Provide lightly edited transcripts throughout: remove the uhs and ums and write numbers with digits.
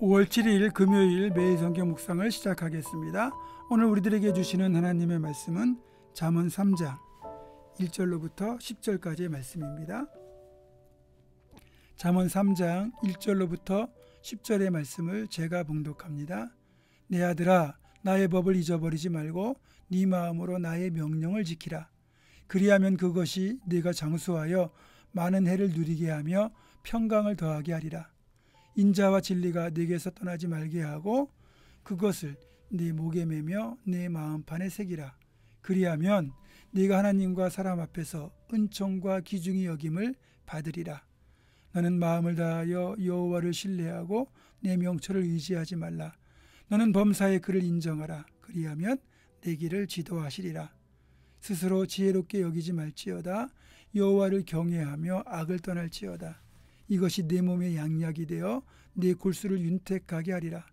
5월 7일 금요일 매일 성경 묵상을 시작하겠습니다. 오늘 우리들에게 주시는 하나님의 말씀은 잠언 3장 1절로부터 10절까지의 말씀입니다. 잠언 3장 1절로부터 10절의 말씀을 제가 봉독합니다. 내 아들아, 나의 법을 잊어버리지 말고 네 마음으로 나의 명령을 지키라. 그리하면 그것이 네가 장수하여 많은 해를 누리게 하며 평강을 더하게 하리라. 인자와 진리가 네게서 떠나지 말게 하고 그것을 네 목에 매며 네 마음판에 새기라. 그리하면 네가 하나님과 사람 앞에서 은총과 기중히 여김을 받으리라. 너는 마음을 다하여 여호와를 신뢰하고 내 명철을 의지하지 말라. 너는 범사의 그를 인정하라. 그리하면 내 길을 지도하시리라. 스스로 지혜롭게 여기지 말지어다. 여호와를 경외하며 악을 떠날지어다. 이것이 내 몸의 양약이 되어 내 골수를 윤택하게 하리라.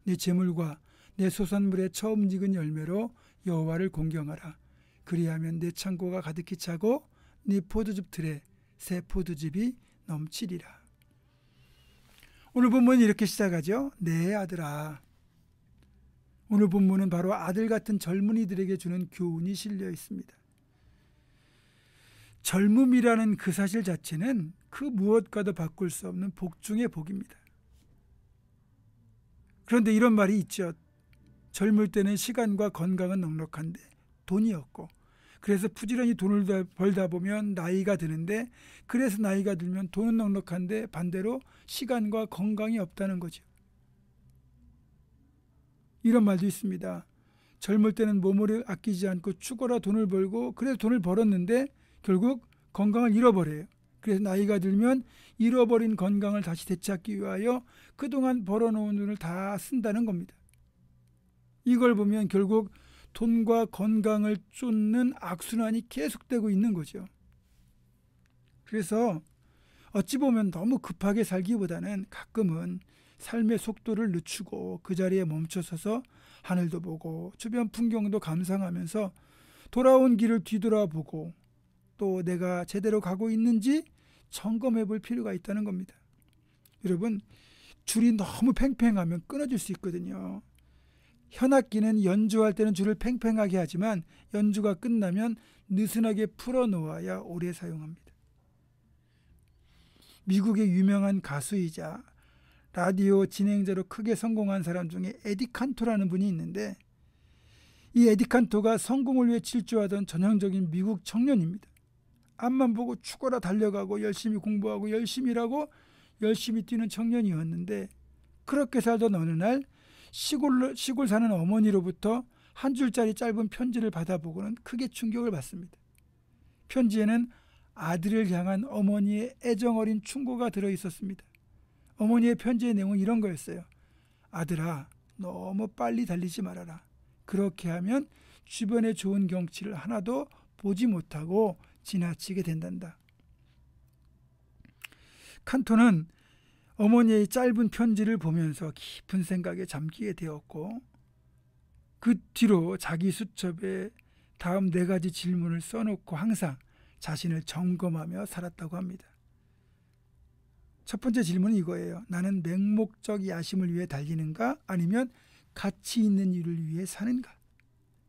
내 재물과 내 소산물의 처음 익은 열매로 여호와를 공경하라. 그리하면 내 창고가 가득히 차고 네 포도즙 틀에 새 포도즙이 넘치리라. 오늘 본문은 이렇게 시작하죠. 내 아들아. 오늘 본문은 바로 아들 같은 젊은이들에게 주는 교훈이 실려 있습니다. 젊음이라는 그 사실 자체는 그 무엇과도 바꿀 수 없는 복 중의 복입니다. 그런데 이런 말이 있죠. 젊을 때는 시간과 건강은 넉넉한데 돈이 없고, 그래서 부지런히 돈을 벌다 보면 나이가 드는데, 그래서 나이가 들면 돈은 넉넉한데 반대로 시간과 건강이 없다는 거죠. 이런 말도 있습니다. 젊을 때는 몸을 아끼지 않고 죽어라 돈을 벌고, 그래서 돈을 벌었는데 결국 건강을 잃어버려요. 그래서 나이가 들면 잃어버린 건강을 다시 되찾기 위하여 그동안 벌어놓은 돈을 다 쓴다는 겁니다. 이걸 보면 결국 돈과 건강을 쫓는 악순환이 계속되고 있는 거죠. 그래서 어찌 보면 너무 급하게 살기보다는 가끔은 삶의 속도를 늦추고 그 자리에 멈춰서서 하늘도 보고 주변 풍경도 감상하면서 돌아온 길을 뒤돌아보고 또 내가 제대로 가고 있는지 점검해 볼 필요가 있다는 겁니다. 여러분, 줄이 너무 팽팽하면 끊어질 수 있거든요. 현악기는 연주할 때는 줄을 팽팽하게 하지만 연주가 끝나면 느슨하게 풀어놓아야 오래 사용합니다. 미국의 유명한 가수이자 라디오 진행자로 크게 성공한 사람 중에 에디 칸토라는 분이 있는데, 이 에디 칸토가 성공을 위해 질주하던 전형적인 미국 청년입니다. 앞만 보고 죽어라 달려가고 열심히 공부하고 열심히 일하고 열심히 뛰는 청년이었는데, 그렇게 살던 어느 날 시골 사는 어머니로부터 한 줄짜리 짧은 편지를 받아보고는 크게 충격을 받습니다. 편지에는 아들을 향한 어머니의 애정어린 충고가 들어있었습니다. 어머니의 편지의 내용은 이런 거였어요. 아들아, 너무 빨리 달리지 말아라. 그렇게 하면 주변의 좋은 경치를 하나도 보지 못하고 지나치게 된단다. 칸토는 어머니의 짧은 편지를 보면서 깊은 생각에 잠기게 되었고, 그 뒤로 자기 수첩에 다음 4가지 질문을 써놓고 항상 자신을 점검하며 살았다고 합니다. 첫 번째 질문은 이거예요. 나는 맹목적 야심을 위해 달리는가? 아니면 가치 있는 일을 위해 사는가?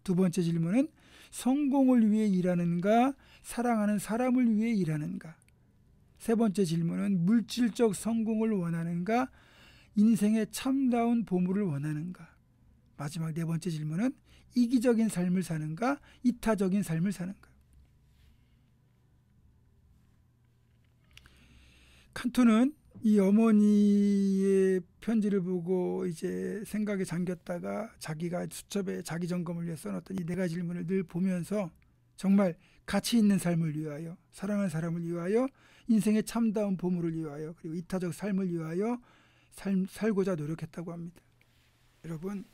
두 번째 질문은 성공을 위해 일하는가? 사랑하는 사람을 위해 일하는가? 세 번째 질문은 물질적 성공을 원하는가? 인생의 참다운 보물을 원하는가? 마지막 4번째 질문은 이기적인 삶을 사는가? 이타적인 삶을 사는가? 칸토는 이 어머니의 편지를 보고 이제 생각에 잠겼다가 자기가 수첩에 자기 점검을 위해 써놨던 이 4가지 질문을 늘 보면서 정말 가치 있는 삶을 위하여, 사랑하는 사람을 위하여, 인생의 참다운 보물을 위하여, 그리고 이타적 삶을 위하여 살고자 노력했다고 합니다. 여러분,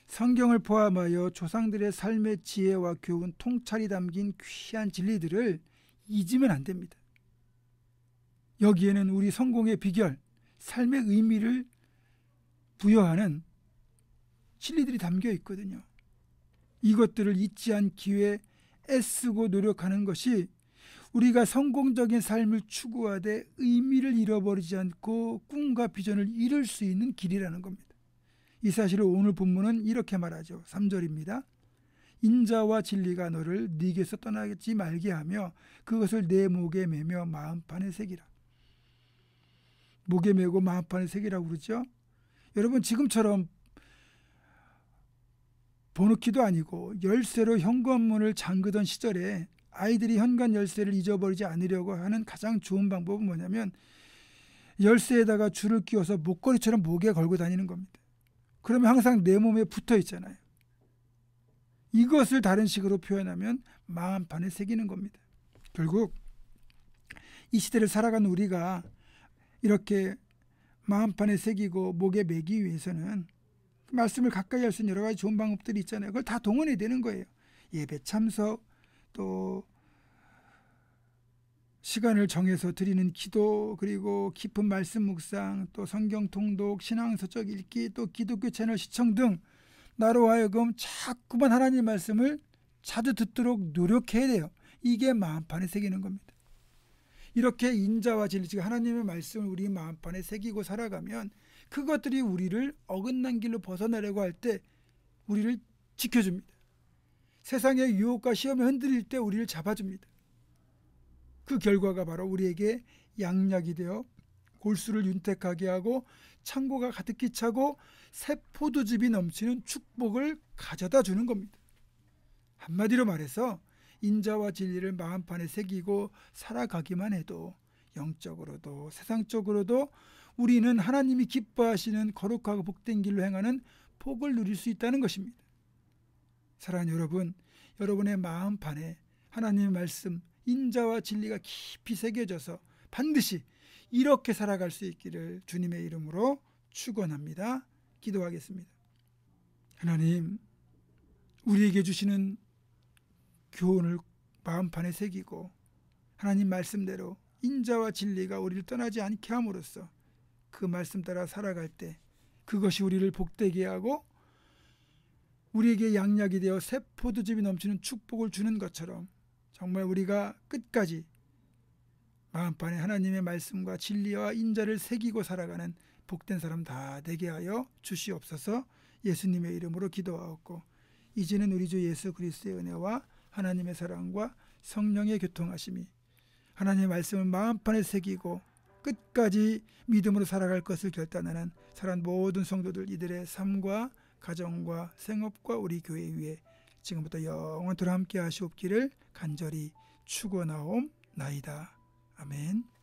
성경을 포함하여 조상들의 삶의 지혜와 교훈, 통찰이 담긴 귀한 진리들을 잊으면 안 됩니다. 여기에는 우리 성공의 비결, 삶의 의미를 부여하는 진리들이 담겨 있거든요. 이것들을 잊지 않기 위해 애쓰고 노력하는 것이 우리가 성공적인 삶을 추구하되 의미를 잃어버리지 않고 꿈과 비전을 이룰 수 있는 길이라는 겁니다. 이 사실을 오늘 본문은 이렇게 말하죠. 3절입니다. 인자와 진리가 너를 네 곁에서 떠나지 말게 하며 그것을 내 목에 매며 마음판에 새기라. 목에 매고 마음판에 새기라고 그러죠. 여러분, 지금처럼 번호키도 아니고 열쇠로 현관문을 잠그던 시절에 아이들이 현관 열쇠를 잊어버리지 않으려고 하는 가장 좋은 방법은 뭐냐면 열쇠에다가 줄을 끼워서 목걸이처럼 목에 걸고 다니는 겁니다. 그러면 항상 내 몸에 붙어 있잖아요. 이것을 다른 식으로 표현하면 마음판에 새기는 겁니다. 결국 이 시대를 살아가는 우리가 이렇게 마음판에 새기고 목에 매기 위해서는 말씀을 가까이 할 수 있는 여러 가지 좋은 방법들이 있잖아요. 그걸 다 동원해야 되는 거예요. 예배 참석, 또 시간을 정해서 드리는 기도, 그리고 깊은 말씀 묵상, 또 성경 통독, 신앙서적 읽기, 또 기독교 채널 시청 등 나로 하여금 자꾸만 하나님 말씀을 자주 듣도록 노력해야 돼요. 이게 마음판에 새기는 겁니다. 이렇게 인자와 진리, 즉 하나님의 말씀을 우리 마음판에 새기고 살아가면 그것들이 우리를 어긋난 길로 벗어나려고 할 때 우리를 지켜줍니다. 세상의 유혹과 시험에 흔들릴 때 우리를 잡아줍니다. 그 결과가 바로 우리에게 양약이 되어 골수를 윤택하게 하고 창고가 가득히 차고 새 포도즙이 넘치는 축복을 가져다 주는 겁니다. 한마디로 말해서 인자와 진리를 마음판에 새기고 살아가기만 해도 영적으로도 세상적으로도 우리는 하나님이 기뻐하시는 거룩하고 복된 길로 행하는 복을 누릴 수 있다는 것입니다. 사랑하는 여러분, 여러분의 마음판에 하나님의 말씀, 인자와 진리가 깊이 새겨져서 반드시 이렇게 살아갈 수 있기를 주님의 이름으로 축원합니다. 기도하겠습니다. 하나님, 우리에게 주시는 교훈을 마음판에 새기고 하나님 말씀대로 인자와 진리가 우리를 떠나지 않게 함으로써 그 말씀 따라 살아갈 때 그것이 우리를 복되게 하고 우리에게 양약이 되어 새 포도즙이 넘치는 축복을 주는 것처럼 정말 우리가 끝까지 마음판에 하나님의 말씀과 진리와 인자를 새기고 살아가는 복된 사람 다 되게 하여 주시옵소서. 예수님의 이름으로 기도하옵고 이제는 우리 주 예수 그리스도의 은혜와 하나님의 사랑과 성령의 교통하심이 하나님의 말씀을 마음판에 새기고 끝까지 믿음으로 살아갈 것을 결단하는 사랑하는 모든 성도들, 이들의 삶과 가정과 생업과 우리 교회 위에 지금부터 영원토록 함께 하시옵기를 간절히 축원하옵나이다. 아멘.